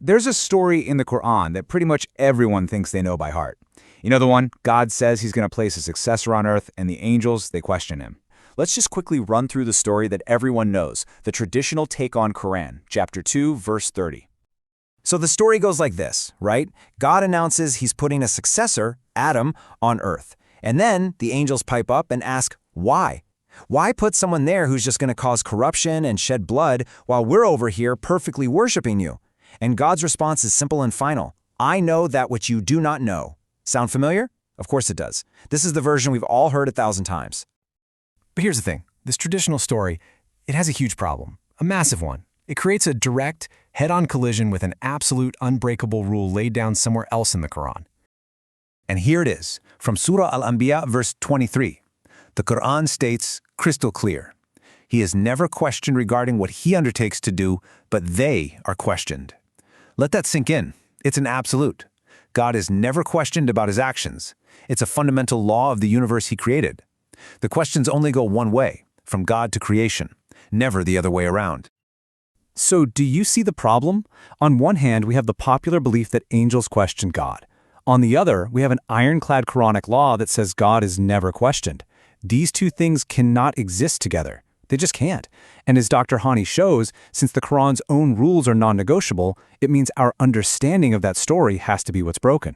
There's a story in the Quran that pretty much everyone thinks they know by heart. You know the one? God says he's going to place a successor on earth, and the angels, they question him. Let's just quickly run through the story that everyone knows, the traditional take on Quran, chapter 2, verse 30. So the story goes like this, right? God announces he's putting a successor, Adam, on earth. And then the angels pipe up and ask, why? Why put someone there who's just going to cause corruption and shed blood while we're over here perfectly worshiping you? And God's response is simple and final. I know that which you do not know. Sound familiar? Of course it does. This is the version we've all heard 1,000 times. But here's the thing. This traditional story, it has a huge problem, a massive one. It creates a direct, head-on collision with an absolute unbreakable rule laid down somewhere else in the Quran. And here it is, from Surah Al-Anbiya, verse 23. The Quran states, crystal clear, he is never questioned regarding what he undertakes to do, but they are questioned. Let that sink in. It's an absolute. God is never questioned about his actions. It's a fundamental law of the universe he created. The questions only go one way, from God to creation, never the other way around. So do you see the problem? On one hand, we have the popular belief that angels question God. On the other, we have an ironclad Quranic law that says God is never questioned. These two things cannot exist together. They just can't. And as Dr. Hani shows, since the Quran's own rules are non-negotiable, it means our understanding of that story has to be what's broken.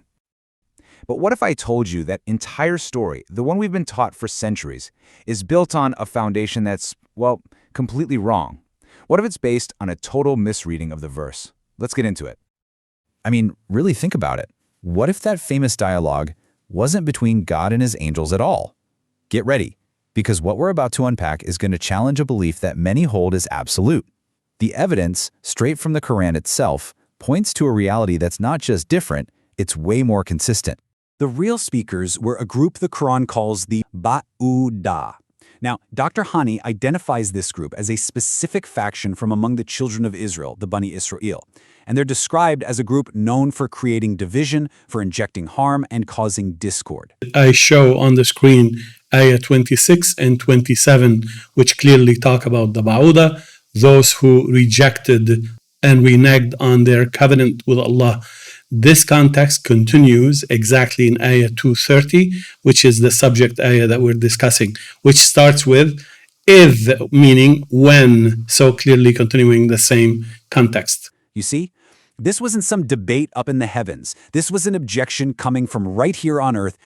But what if I told you that entire story, the one we've been taught for centuries, is built on a foundation that's, well, completely wrong? What if it's based on a total misreading of the verse? Let's get into it. I mean, really think about it. What if that famous dialogue wasn't between God and his angels at all? Get ready, because what we're about to unpack is going to challenge a belief that many hold as absolute. The evidence, straight from the Quran itself, points to a reality that's not just different, it's way more consistent. The real speakers were a group the Quran calls the Ba'uda. Now, Dr. Hani identifies this group as a specific faction from among the children of Israel, the Bani Israel, and they're described as a group known for creating division, for injecting harm, and causing discord. I show on the screen ayah 26 and 27, which clearly talk about the Ba'uda, those who rejected and reneged on their covenant with Allah. This context continues exactly in ayah 230, which is the subject ayah that we're discussing, which starts with إِذ, meaning when, so clearly continuing the same context. You see, this wasn't some debate up in the heavens. This was an objection coming from right here on earth.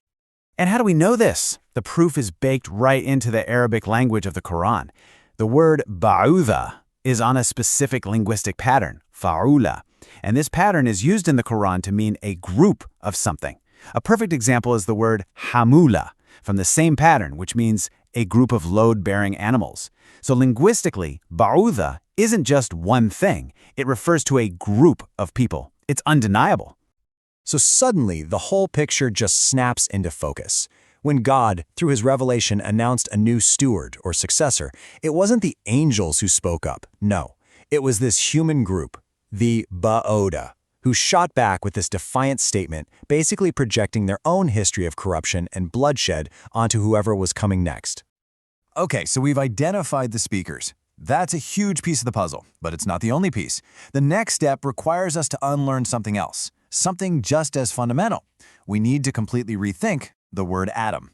And how do we know this? The proof is baked right into the Arabic language of the Quran. The word ba'udha is on a specific linguistic pattern, fa'ula. And this pattern is used in the Quran to mean a group of something. A perfect example is the word hamula, from the same pattern, which means a group of load-bearing animals. So linguistically, ba'udha isn't just one thing. It refers to a group of people. It's undeniable. So suddenly, the whole picture just snaps into focus. When God, through his revelation, announced a new steward or successor, it wasn't the angels who spoke up. No, it was this human group, the Ba'uda, who shot back with this defiant statement, basically projecting their own history of corruption and bloodshed onto whoever was coming next. Okay, so we've identified the speakers. That's a huge piece of the puzzle, but it's not the only piece. The next step requires us to unlearn something else, something just as fundamental. We need to completely rethink the word Adam.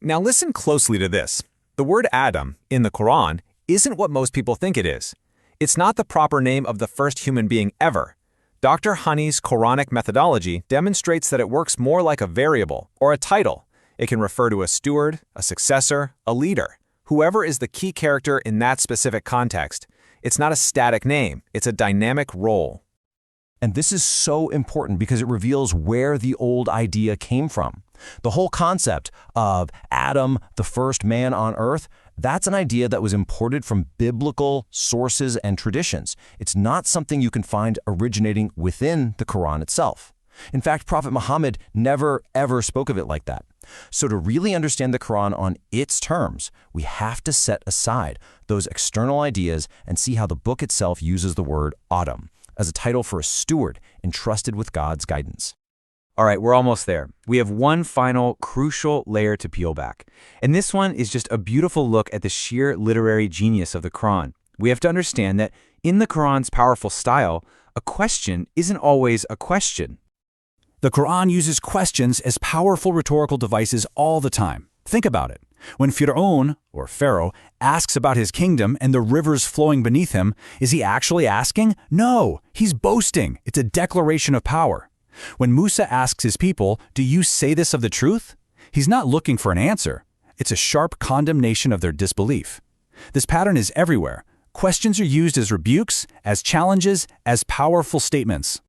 Now listen closely to this. The word Adam in the Quran isn't what most people think it is. It's not the proper name of the first human being ever. Dr. Hani's Quranic methodology demonstrates that it works more like a variable or a title. It can refer to a steward, a successor, a leader, whoever is the key character in that specific context. It's not a static name, it's a dynamic role. And this is so important because it reveals where the old idea came from. The whole concept of Adam, the first man on earth, that's an idea that was imported from biblical sources and traditions. It's not something you can find originating within the Quran itself. In fact, Prophet Muhammad never ever spoke of it like that. So to really understand the Quran on its terms, we have to set aside those external ideas and see how the book itself uses the word Adam as a title for a steward entrusted with God's guidance. All right, we're almost there. We have one final crucial layer to peel back. And this one is just a beautiful look at the sheer literary genius of the Quran. We have to understand that in the Quran's powerful style, A question isn't always a question. The Quran uses questions as powerful rhetorical devices all the time. Think about it. When Fir'aun, or Pharaoh, asks about his kingdom and the rivers flowing beneath him, is he actually asking? No, he's boasting. It's a declaration of power. When Musa asks his people, "Do you say this of the truth?" he's not looking for an answer. It's a sharp condemnation of their disbelief. This pattern is everywhere. Questions are used as rebukes, as challenges, as powerful statements.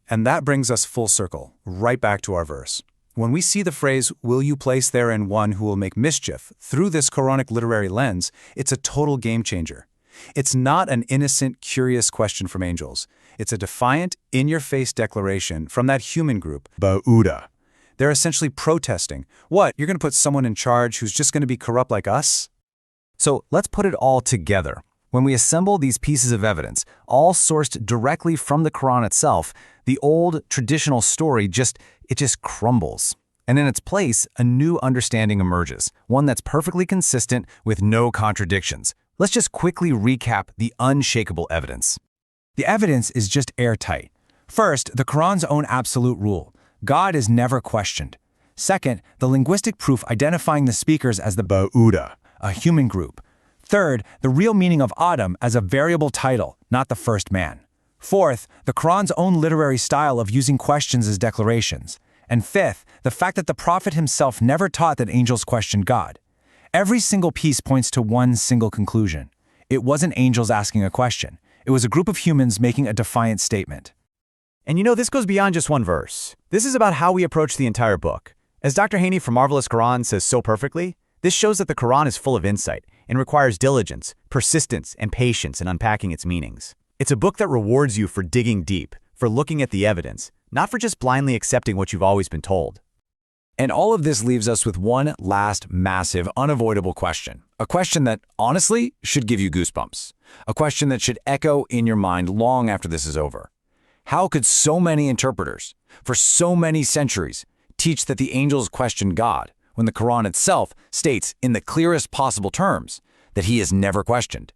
And that brings us full circle, right back to our verse. When we see the phrase, "Will you place therein one who will make mischief?" through this Quranic literary lens, it's a total game changer. It's not an innocent, curious question from angels. It's a defiant, in-your-face declaration from that human group, Ba'uda. They're essentially protesting. What, you're going to put someone in charge who's just going to be corrupt like us? So let's put it all together. When we assemble these pieces of evidence, all sourced directly from the Quran itself, the old, traditional story just crumbles. And in its place, a new understanding emerges, one that's perfectly consistent with no contradictions. Let's just quickly recap the unshakable evidence. The evidence is just airtight. First, the Quran's own absolute rule. God is never questioned. Second, the linguistic proof identifying the speakers as the Ba'uda, a human group. Third, the real meaning of Adam as a variable title, not the first man. Fourth, the Quran's own literary style of using questions as declarations. And fifth, the fact that the Prophet himself never taught that angels questioned God. Every single piece points to one single conclusion. It wasn't angels asking a question. It was a group of humans making a defiant statement. And this goes beyond just one verse. This is about how we approach the entire book. As Dr. Haney from Marvelous Quran says so perfectly, this shows that the Quran is full of insight and requires diligence, persistence, and patience in unpacking its meanings. It's a book that rewards you for digging deep, for looking at the evidence, not for just blindly accepting what you've always been told. And all of this leaves us with one last massive, unavoidable question. A question that, honestly, should give you goosebumps. A question that should echo in your mind long after this is over. How could so many interpreters, for so many centuries, teach that the angels questioned God, when the Quran itself states in the clearest possible terms that he is never questioned?